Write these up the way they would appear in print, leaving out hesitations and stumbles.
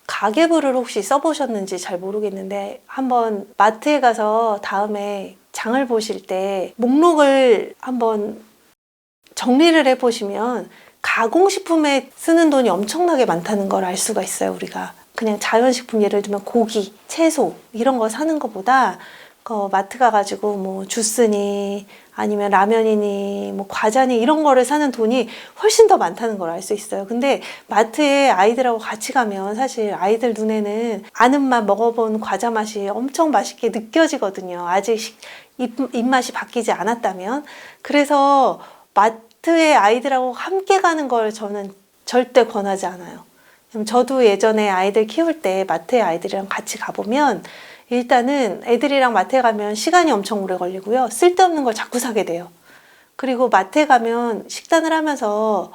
가계부를 혹시 써보셨는지 잘 모르겠는데 한번 마트에 가서 다음에 장을 보실 때 목록을 한번 정리를 해보시면 가공식품에 쓰는 돈이 엄청나게 많다는 걸 알 수가 있어요. 우리가 그냥 자연식품, 예를 들면 고기, 채소 이런 거 사는 것보다 마트 가가지고 뭐 주스니 아니면 라면이니 뭐 과자니 이런 거를 사는 돈이 훨씬 더 많다는 걸 알 수 있어요. 근데 마트에 아이들하고 같이 가면 사실 아이들 눈에는 아는 맛, 먹어본 과자 맛이 엄청 맛있게 느껴지거든요. 아직 입맛이 바뀌지 않았다면. 그래서 마트에 아이들하고 함께 가는 걸 저는 절대 권하지 않아요. 저도 예전에 아이들 키울 때 마트에 아이들이랑 같이 가보면 일단은 애들이랑 마트에 가면 시간이 엄청 오래 걸리고요. 쓸데없는 걸 자꾸 사게 돼요. 그리고 마트에 가면 식단을 하면서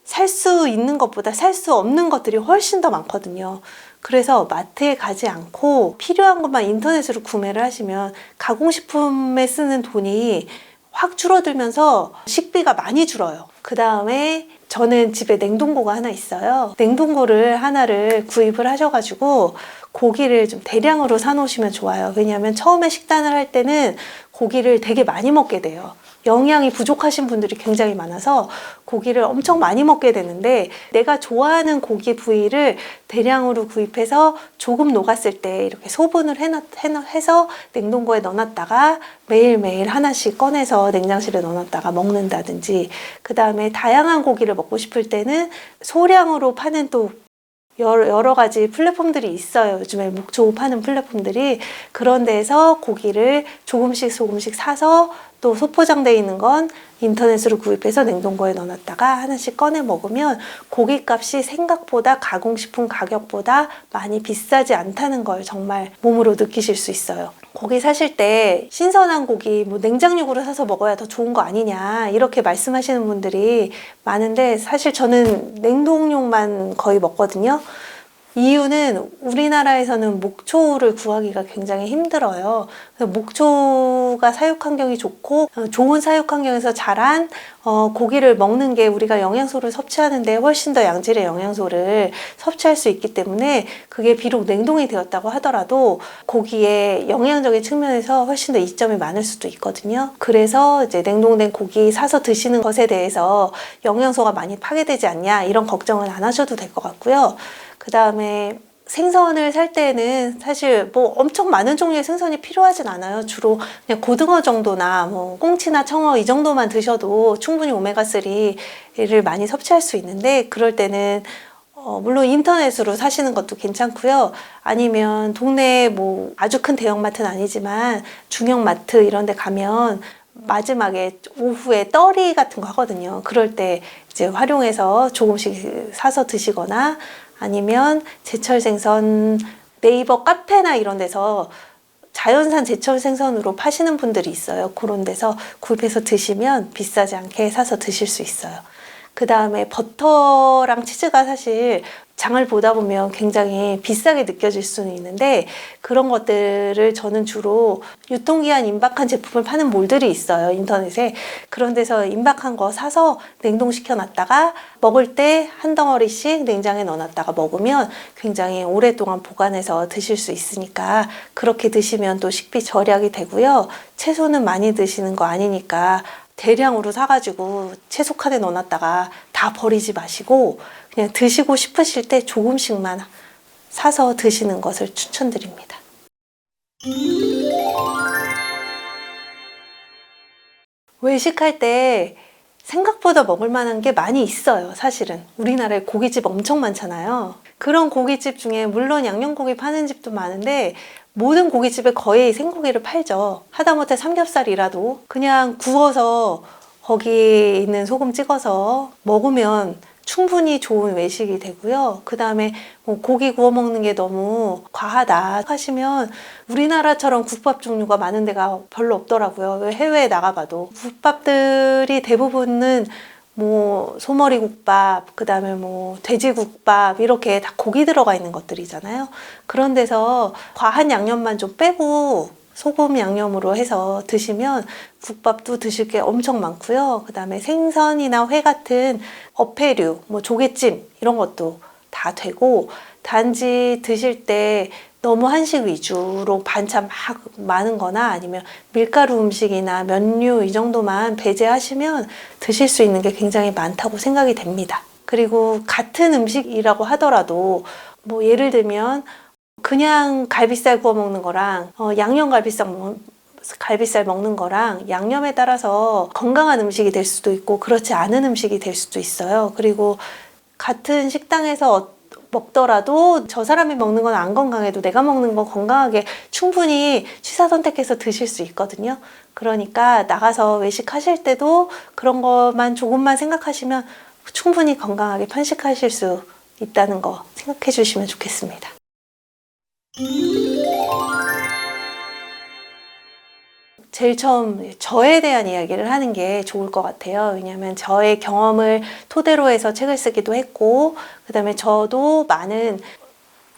살 수 있는 것보다 살 수 없는 것들이 훨씬 더 많거든요. 그래서 마트에 가지 않고 필요한 것만 인터넷으로 구매를 하시면 가공식품에 쓰는 돈이 확 줄어들면서 식비가 많이 줄어요. 그 다음에 저는 집에 냉동고가 하나 있어요. 냉동고를 하나를 구입을 하셔가지고 고기를 좀 대량으로 사놓으시면 좋아요. 왜냐하면 처음에 식단을 할 때는 고기를 되게 많이 먹게 돼요. 영양이 부족하신 분들이 굉장히 많아서 고기를 엄청 많이 먹게 되는데 내가 좋아하는 고기 부위를 대량으로 구입해서 조금 녹았을 때 이렇게 소분을 해서 냉동고에 넣어놨다가 매일매일 하나씩 꺼내서 냉장실에 넣어놨다가 먹는다든지, 그 다음에 다양한 고기를 먹고 싶을 때는 소량으로 파는 또 여러 가지 플랫폼들이 있어요. 요즘에 목초 파는 플랫폼들이. 그런 데서 고기를 조금씩 사서 또 소포장되어 있는 건 인터넷으로 구입해서 냉동고에 넣어놨다가 하나씩 꺼내 먹으면 고기값이 생각보다 가공식품 가격보다 많이 비싸지 않다는 걸 정말 몸으로 느끼실 수 있어요. 고기 사실 때 신선한 고기 뭐 냉장육으로 사서 먹어야 더 좋은 거 아니냐 이렇게 말씀하시는 분들이 많은데 사실 저는 냉동육만 거의 먹거든요. 이유는 우리나라에서는 목초를 구하기가 굉장히 힘들어요. 그래서 목초가 사육 환경이 좋고 좋은 사육 환경에서 자란 고기를 먹는 게 우리가 영양소를 섭취하는데 훨씬 더 양질의 영양소를 섭취할 수 있기 때문에 그게 비록 냉동이 되었다고 하더라도 고기의 영양적인 측면에서 훨씬 더 이점이 많을 수도 있거든요. 그래서 이제 냉동된 고기 사서 드시는 것에 대해서 영양소가 많이 파괴되지 않냐 이런 걱정은 안 하셔도 될 것 같고요. 그 다음에 생선을 살 때는 사실 뭐 엄청 많은 종류의 생선이 필요하진 않아요. 주로 그냥 고등어 정도나 뭐 꽁치나 청어 이 정도만 드셔도 충분히 오메가3를 많이 섭취할 수 있는데, 그럴 때는 물론 인터넷으로 사시는 것도 괜찮고요. 아니면 동네에 뭐 아주 큰 대형마트는 아니지만 중형마트 이런 데 가면 마지막에 오후에 떨이 같은 거 하거든요. 그럴 때 이제 활용해서 조금씩 사서 드시거나, 아니면 제철 생선 네이버 카페나 이런 데서 자연산 제철 생선으로 파시는 분들이 있어요. 그런 데서 구입해서 드시면 비싸지 않게 사서 드실 수 있어요. 그 다음에 버터랑 치즈가 사실 장을 보다 보면 굉장히 비싸게 느껴질 수는 있는데, 그런 것들을 저는 주로 유통기한 임박한 제품을 파는 몰들이 있어요, 인터넷에. 그런 데서 임박한 거 사서 냉동시켜 놨다가 먹을 때 한 덩어리씩 냉장에 넣어놨다가 먹으면 굉장히 오랫동안 보관해서 드실 수 있으니까 그렇게 드시면 또 식비 절약이 되고요. 채소는 많이 드시는 거 아니니까 대량으로 사가지고 채소 칸에 넣어놨다가 다 버리지 마시고 그냥 드시고 싶으실 때 조금씩만 사서 드시는 것을 추천드립니다. 외식할 때 생각보다 먹을 만한 게 많이 있어요. 사실은 우리나라에 고깃집 엄청 많잖아요. 그런 고깃집 중에 물론 양념고기 파는 집도 많은데 모든 고깃집에 거의 생고기를 팔죠. 하다못해 삼겹살이라도 그냥 구워서 거기 있는 소금 찍어서 먹으면 충분히 좋은 외식이 되고요. 그 다음에 뭐 고기 구워 먹는 게 너무 과하다 하시면 우리나라처럼 국밥 종류가 많은 데가 별로 없더라고요. 해외에 나가봐도 국밥들이 대부분은 뭐 소머리 국밥, 그 다음에 뭐 돼지국밥 이렇게 다 고기 들어가 있는 것들이잖아요. 그런 데서 과한 양념만 좀 빼고 소금 양념으로 해서 드시면 국밥도 드실 게 엄청 많고요. 그 다음에 생선이나 회 같은 어패류, 뭐 조개찜 이런 것도 다 되고, 단지 드실 때 너무 한식 위주로 반찬 막 많은 거나 아니면 밀가루 음식이나 면류 이 정도만 배제하시면 드실 수 있는 게 굉장히 많다고 생각이 됩니다. 그리고 같은 음식이라고 하더라도 뭐 예를 들면 그냥 갈비살 구워 먹는 거랑 양념 갈비살 먹는 거랑 양념에 따라서 건강한 음식이 될 수도 있고 그렇지 않은 음식이 될 수도 있어요. 그리고 같은 식당에서 먹더라도 저 사람이 먹는 건 안 건강해도 내가 먹는 건 건강하게 충분히 취사 선택해서 드실 수 있거든요. 그러니까 나가서 외식하실 때도 그런 것만 조금만 생각하시면 충분히 건강하게 편식하실 수 있다는 거 생각해 주시면 좋겠습니다. 제일 처음 저에 대한 이야기를 하는 게 좋을 것 같아요. 왜냐하면 저의 경험을 토대로 해서 책을 쓰기도 했고, 그 다음에 저도 많은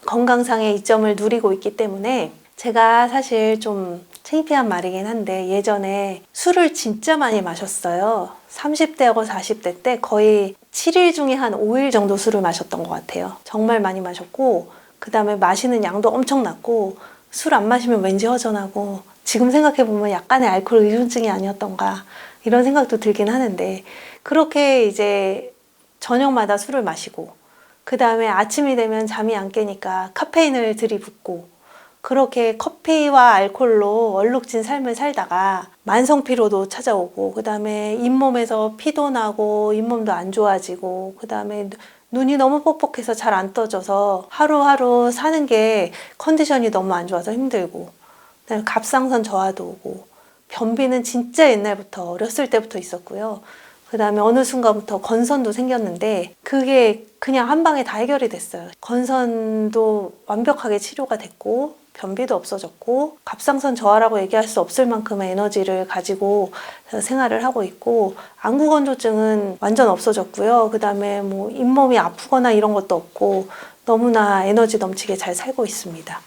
건강상의 이점을 누리고 있기 때문에 제가 사실 좀 창피한 말이긴 한데 예전에 술을 진짜 많이 마셨어요. 30대하고 40대 때 거의 7일 중에 한 5일 정도 술을 마셨던 것 같아요. 정말 많이 마셨고, 그 다음에 마시는 양도 엄청났고, 술 안 마시면 왠지 허전하고, 지금 생각해보면 약간의 알코올 의존증이 아니었던가 이런 생각도 들긴 하는데, 그렇게 이제 저녁마다 술을 마시고 그 다음에 아침이 되면 잠이 안 깨니까 카페인을 들이붓고 그렇게 커피와 알코올로 얼룩진 삶을 살다가 만성 피로도 찾아오고 그 다음에 잇몸에서 피도 나고 잇몸도 안 좋아지고 그 다음에 눈이 너무 뻑뻑해서 잘 안 떠져서 하루하루 사는 게 컨디션이 너무 안 좋아서 힘들고 그다음에 갑상선 저하도 오고 변비는 진짜 옛날부터 어렸을 때부터 있었고요. 그 다음에 어느 순간부터 건선도 생겼는데 그게 그냥 한 방에 다 해결이 됐어요. 건선도 완벽하게 치료가 됐고 변비도 없어졌고 갑상선 저하라고 얘기할 수 없을 만큼의 에너지를 가지고 생활을 하고 있고 안구건조증은 완전 없어졌고요. 그 다음에 뭐 잇몸이 아프거나 이런 것도 없고 너무나 에너지 넘치게 잘 살고 있습니다.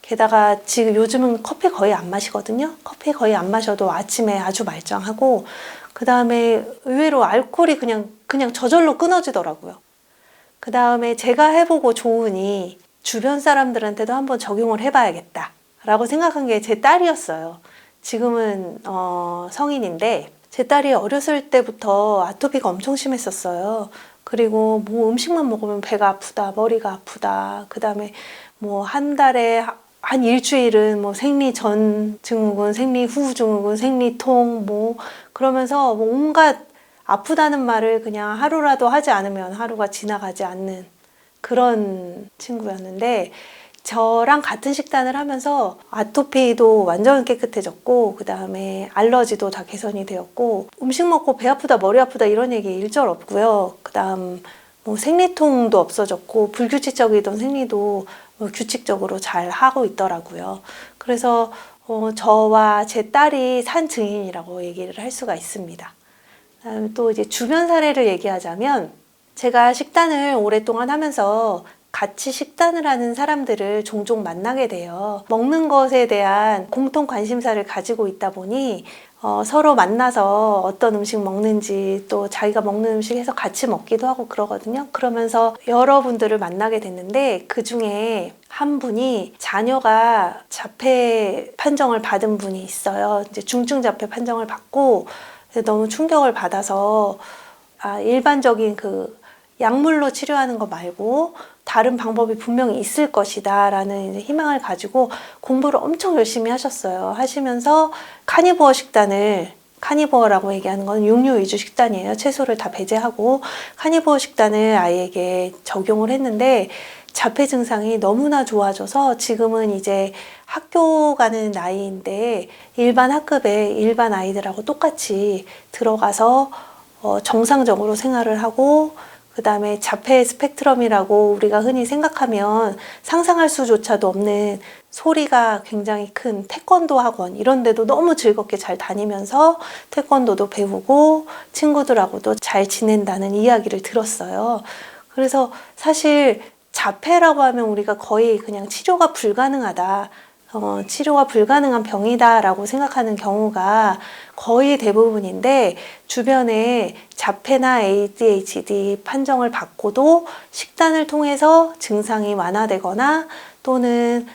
게다가 지금 요즘은 커피 거의 안 마시거든요. 커피 거의 안 마셔도 아침에 아주 말짱하고 그 다음에 의외로 알코올이 그냥 저절로 끊어지더라고요. 그 다음에 제가 해보고 좋으니 주변 사람들한테도 한번 적용을 해봐야겠다 라고 생각한 게 제 딸이었어요. 지금은 성인인데 제 딸이 어렸을 때부터 아토피가 엄청 심했었어요. 그리고 뭐 음식만 먹으면 배가 아프다, 머리가 아프다. 그 다음에 뭐 한 달에 한 일주일은 뭐 생리 전 증후군, 생리 후 증후군, 생리통 뭐 그러면서 뭐 온갖 아프다는 말을 그냥 하루라도 하지 않으면 하루가 지나가지 않는 그런 친구였는데 저랑 같은 식단을 하면서 아토피도 완전 깨끗해졌고 그 다음에 알러지도 다 개선이 되었고 음식 먹고 배 아프다 머리 아프다 이런 얘기 일절 없고요. 그 다음 뭐 생리통도 없어졌고 불규칙적이던 생리도 뭐 규칙적으로 잘 하고 있더라고요. 그래서 저와 제 딸이 산 증인이라고 얘기를 할 수가 있습니다. 또 이제 주변 사례를 얘기하자면 제가 식단을 오랫동안 하면서 같이 식단을 하는 사람들을 종종 만나게 돼요. 먹는 것에 대한 공통 관심사를 가지고 있다 보니 서로 만나서 어떤 음식 먹는지 또 자기가 먹는 음식 해서 같이 먹기도 하고 그러거든요. 그러면서 여러분들을 만나게 됐는데 그 중에 한 분이 자녀가 자폐 판정을 받은 분이 있어요. 이제 중증 자폐 판정을 받고 너무 충격을 받아서 일반적인 그 약물로 치료하는 거 말고 다른 방법이 분명히 있을 것이다 라는 이제 희망을 가지고 공부를 엄청 열심히 하셨어요. 하시면서 카니보어 식단을, 카니보어라고 얘기하는 건 육류 위주 식단이에요. 채소를 다 배제하고 카니보어 식단을 아이에게 적용을 했는데 자폐 증상이 너무나 좋아져서 지금은 이제 학교 가는 나이인데 일반 학급에 일반 아이들하고 똑같이 들어가서 정상적으로 생활을 하고 그 다음에 자폐 스펙트럼이라고 우리가 흔히 생각하면 상상할 수조차도 없는 소리가 굉장히 큰 태권도 학원 이런 데도 너무 즐겁게 잘 다니면서 태권도도 배우고 친구들하고도 잘 지낸다는 이야기를 들었어요. 그래서 사실 자폐라고 하면 우리가 거의 그냥 치료가 불가능하다 치료가 불가능한 병이다라고 생각하는 경우가 거의 대부분인데 주변에 자폐나 ADHD 판정을 받고도 식단을 통해서 증상이 완화되거나 또는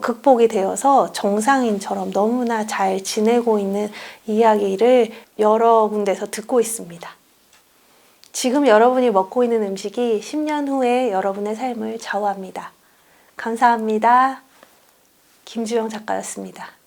극복이 되어서 정상인처럼 너무나 잘 지내고 있는 이야기를 여러 군데서 듣고 있습니다. 지금 여러분이 먹고 있는 음식이 10년 후에 여러분의 삶을 좌우합니다. 감사합니다. 김주영 작가였습니다.